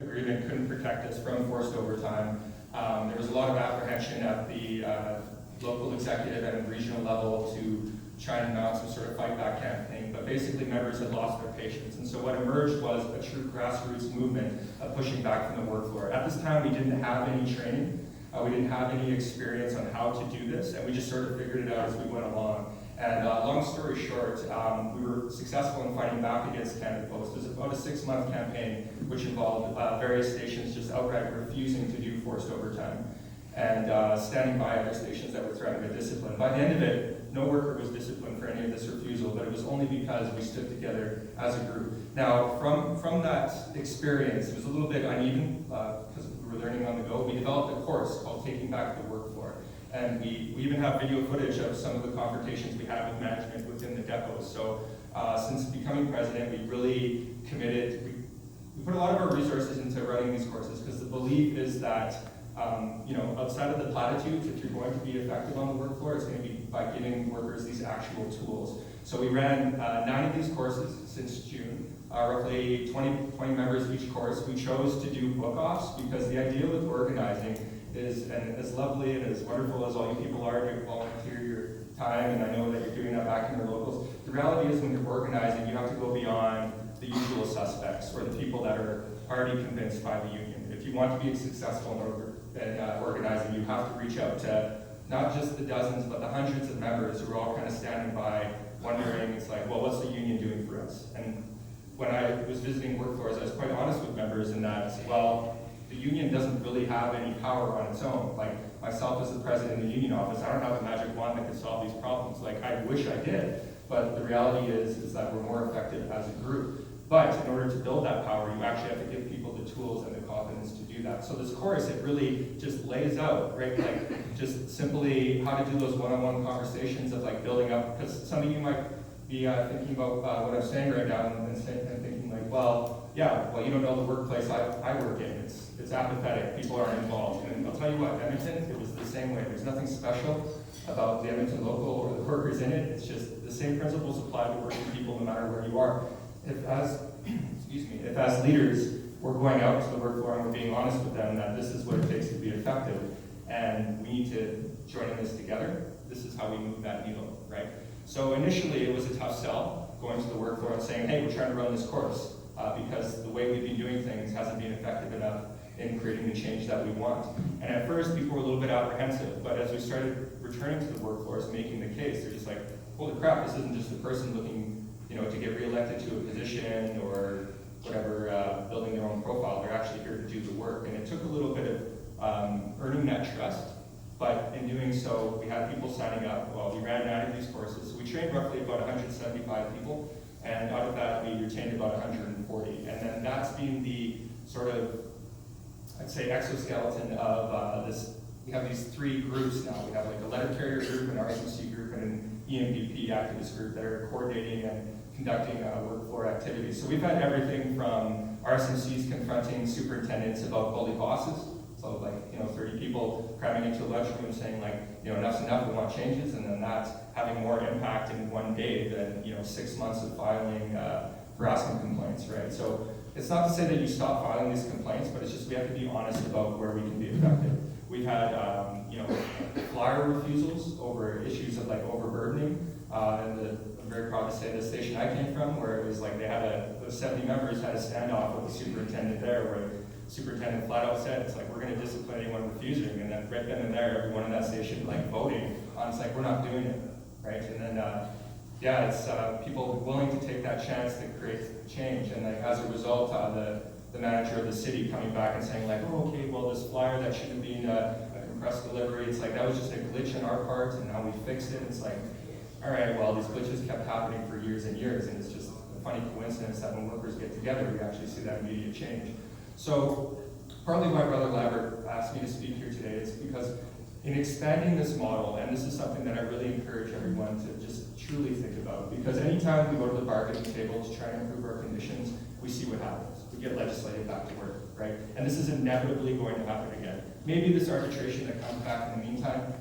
agreement couldn't protect us from forced overtime. There was a lot of apprehension at the local executive and regional level to try and mount some sort of fight back campaign, but basically members had lost their patience. And so what emerged was a true grassroots movement of pushing back from the work floor. At this time, we didn't have any training. We didn't have any experience on how to do this, and we just sort of figured it out as we went along. And long story short, we were successful in fighting back against Canada Post. It was about a 6-month campaign which involved various stations just outright refusing to do forced overtime and standing by other stations that were threatened with discipline. By the end of it, no worker was disciplined for any of this refusal, but it was only because we stood together as a group. Now, from that experience, it was a little bit uneven because we were learning on the go. We developed a course called Taking Back the Workfloor. And we even have video footage of some of the confrontations we had with management within the depots. So since becoming president, we really committed, we put a lot of our resources into running these courses because the belief is that outside of the platitudes, if you're going to be effective on the work floor, it's going to be by giving workers these actual tools. So we ran 9 of these courses since June, roughly 20 members each course. We chose to do book-offs because the idea with organizing is, and as lovely and as wonderful as all you people are to volunteer your time, and I know that you're doing that back in your locals, the reality is when you're organizing, you have to go beyond the usual suspects or the people that are already convinced by the union. If you want to be successful in organizing, you have to reach out to not just the dozens, but the hundreds of members who are all kind of standing by, wondering, it's like, well, what's the union doing for us? And when I was visiting work floors, I was quite honest with members in that, well, the union doesn't really have any power on its own. Like myself as the president of the union office, I don't have a magic wand that could solve these problems. Like I wish I did, but the reality is that we're more effective as a group. But in order to build that power, you actually have to give people the tools and the confidence to do that. So this course, it really just lays out, right, like just simply how to do those one-on-one conversations of like building up, because some of you might be thinking about what I'm saying right now and thinking like, well, yeah, well, you don't know the workplace I work in. It's apathetic, people aren't involved. And I'll tell you what, Edmonton, it was the same way. There's nothing special about the Edmonton Local or the workers in it. It's just the same principles apply to working people no matter where you are. If as leaders, we're going out to the work floor and we're being honest with them that this is what it takes to be effective, and we need to join in this together, this is how we move that needle, right? So initially it was a tough sell, going to the work floor and saying, hey, we're trying to run this course, because the way we've been doing things hasn't been effective enough in creating the change that we want. And at first, people were a little bit apprehensive, but as we started returning to the work floor, making the case, they're just like, holy crap, this isn't just a person looking to get reelected to a position or whatever, building their own profile. They're actually here to do the work. And it took a little bit of earning that trust, but in doing so, we had people signing up. Well, we ran 9 of these courses. We trained roughly about 175 people, and out of that, we retained about 140. And then that's been the sort of, I'd say, exoskeleton of this. We have these 3 groups now. We have like a letter carrier group, an RCC group, and an EMPP activist group that are coordinating and conducting work floor activities. So we've had everything from RSMCs confronting superintendents about bully bosses. So like, 30 people cramming into a lunchroom saying like, enough's enough, we want changes, and then that's having more impact in one day than, 6 months of filing harassment complaints, right? So it's not to say that you stop filing these complaints, but it's just we have to be honest about where we can be effective. We've had, flyer refusals over issues of like overburdening, and I'm very proud to say the station I came from, where it was like they had 70 members had a standoff with the superintendent there, where the superintendent flat out said, it's like, we're going to discipline anyone refusing, and then right then and there, everyone in that station like voting on, it's like, we're not doing it, right? And then, it's people willing to take that chance to create change, and like as a result, the manager of the city coming back and saying like, oh, okay, well, this flyer that should have been a compressed delivery, it's like, that was just a glitch on our part, and now we fixed it. It's like, all right, well, these glitches kept happening for years and years, and it's just a funny coincidence that when workers get together, we actually see that immediate change. So partly why Brother Lambert asked me to speak here today is because in expanding this model, and this is something that I really encourage everyone to just truly think about, because anytime we go to the bargaining table to try and improve our conditions, we see what happens. We get legislated back to work, right? And this is inevitably going to happen again. Maybe this arbitration that comes back in the meantime,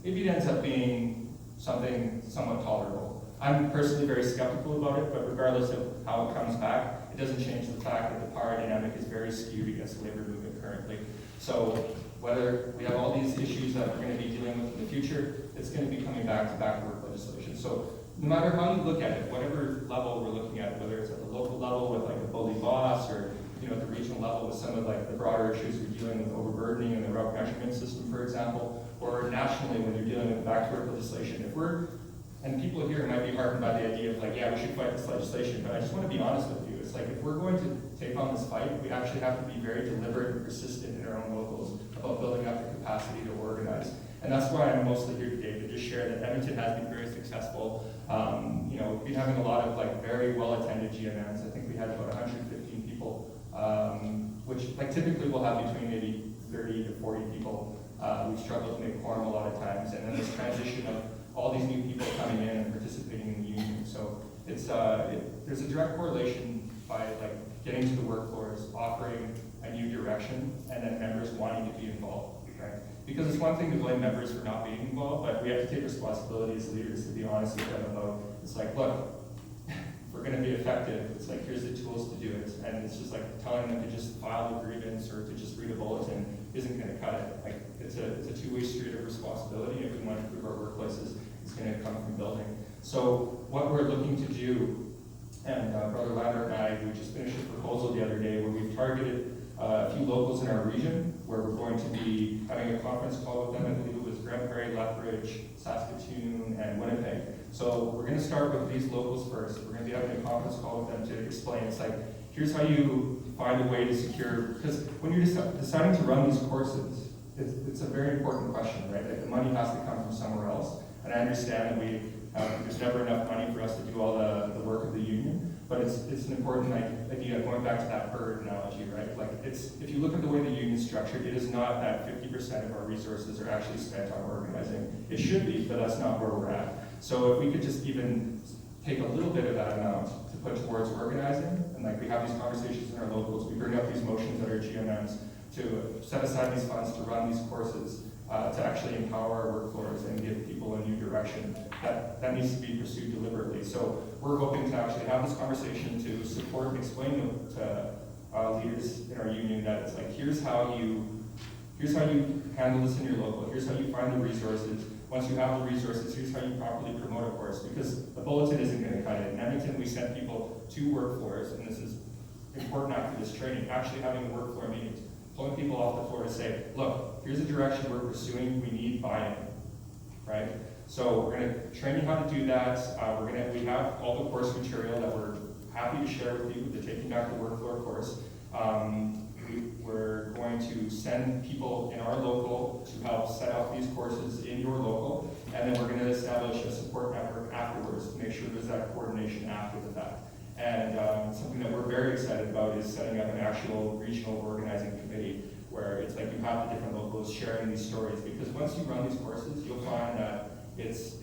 maybe it ends up being something somewhat tolerable. I'm personally very skeptical about it, but regardless of how it comes back, it doesn't change the fact that the power dynamic is very skewed against the labor movement currently. So whether we have all these issues that we're going to be dealing with in the future, it's going to be coming back to work legislation. So no matter how you look at it, whatever level we're looking at, whether it's at the local level with like a bully boss, or at the regional level with some of like the broader issues we're dealing with, overburdening in the route measurement system, for example, or nationally when you're dealing with back to work legislation, and people here might be heartened by the idea of like, yeah, we should fight this legislation, but I just want to be honest with you. It's like, if we're going to take on this fight, we actually have to be very deliberate and persistent in our own locals about building up the capacity to organize. And that's why I'm mostly here today, to just share that Edmonton has been very successful. We've been having a lot of like very well-attended GMMs. I think we had about 115 people, which like typically we'll have between maybe 30 to 40 people. We've struggled to make quorum a lot of times, and then this transition of all these new people coming in and participating in the union. So it's there's a direct correlation by like getting to the workfloors, offering a new direction, and then members wanting to be involved, right? Because it's one thing to blame members for not being involved, but we have to take responsibility as leaders to be honest with them about, it's like, look, if we're going to be effective, it's like, here's the tools to do it. And it's just like telling them to just file a grievance or to just read a bulletin isn't going to cut it. Like, it's a two-way street of responsibility. If we want to improve our workplaces, it's going to come from building. So what we're looking to do, and Brother Lambert and I, we just finished a proposal the other day where we've targeted a few locals in our region where we're going to be having a conference call with them. I believe it was Grand Prairie, Lethbridge, Saskatoon, and Winnipeg. So we're going to start with these locals first. We're going to be having a conference call with them to explain. It's like, here's how you find a way to secure, because when you're deciding to run these courses, it's a very important question, right? Like, the money has to come from somewhere else. And I understand that there's never enough money for us to do all the work of the union. But it's an important idea, going back to that bird analogy, right? Like, if you look at the way the union is structured, it is not that 50% of our resources are actually spent on organizing. It should be, but that's not where we're at. So if we could just even take a little bit of that amount to put towards organizing, and like we have these conversations in our locals, we bring up these motions at our GMMs to set aside these funds to run these courses, to actually empower our workfloors and give people a new direction, that needs to be pursued deliberately. So we're hoping to actually have this conversation to support and explain to leaders in our union that it's like, here's how you handle this in your local, here's how you find the resources. Once you have the resources, here's how you properly promote a course, because the bulletin isn't going to cut it. In Edmonton, we sent people to workfloors, and this is important after this training, actually having workfloor meetings, pulling people off the floor to say, look, here's a direction we're pursuing, we need buy-in, right? So we're going to train you how to do that. We have all the course material that we're happy to share with you, the Taking Back the Workfloor course. We're going to send people in our local to help set up these courses in your local, and then we're going to establish a support network afterwards to make sure there's that coordination after the fact. And something that we're very excited about is setting up an actual regional organizing committee where it's like you have the different locals sharing these stories, because once you run these courses, you'll find that it's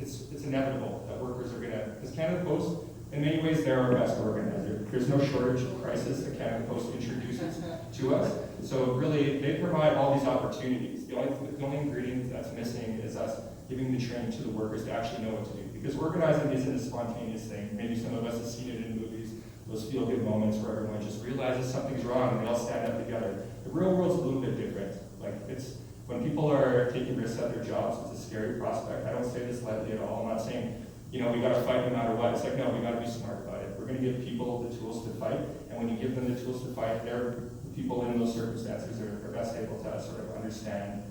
inevitable that workers are going to, because Canada Post, in many ways, they're our best organizer. There's no shortage of crisis that Canada Post introduces to us. So really, they provide all these opportunities. The only ingredient that's missing is us giving the training to the workers to actually know what to do. Because organizing isn't a spontaneous thing. Maybe some of us have seen it in movies, those feel-good moments where everyone just realizes something's wrong and they all stand up together. The real world's a little bit different. Like, when people are taking risks at their jobs, it's a scary prospect. I don't say this lightly at all. I'm not saying, we got to fight no matter what. It's like, no, we got to be smart about it. We're going to give people the tools to fight, and when you give them the tools to fight, the people in those circumstances are best able to sort of understand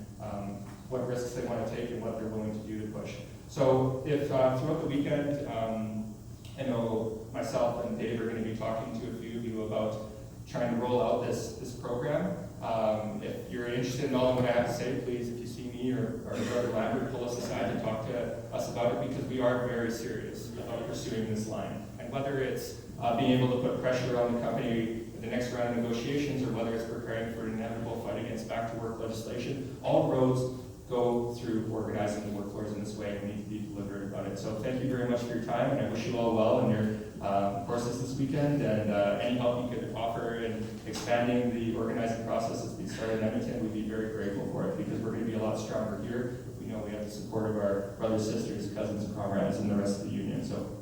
what risks they want to take and what they're willing to do to push. So if throughout the weekend, I know myself and Dave are going to be talking to a few of you about trying to roll out this program. If you're interested in all of what I have to say, please, if you see me or Brother Lambert, pull us aside to talk to us about it, because we are very serious about pursuing this line. And whether it's being able to put pressure on the company in the next round of negotiations, or whether it's preparing for an inevitable fight against back-to-work legislation, all roads go through organizing the workfloors in this way, and we need to be deliberate about it. So thank you very much for your time, and I wish you all well in your courses this weekend, and any help you could offer in expanding the organizing process that's being started in Edmonton, we'd be very grateful for it, because we're going to be a lot stronger here. We know we have the support of our brothers, sisters, cousins, and comrades, and the rest of the union. So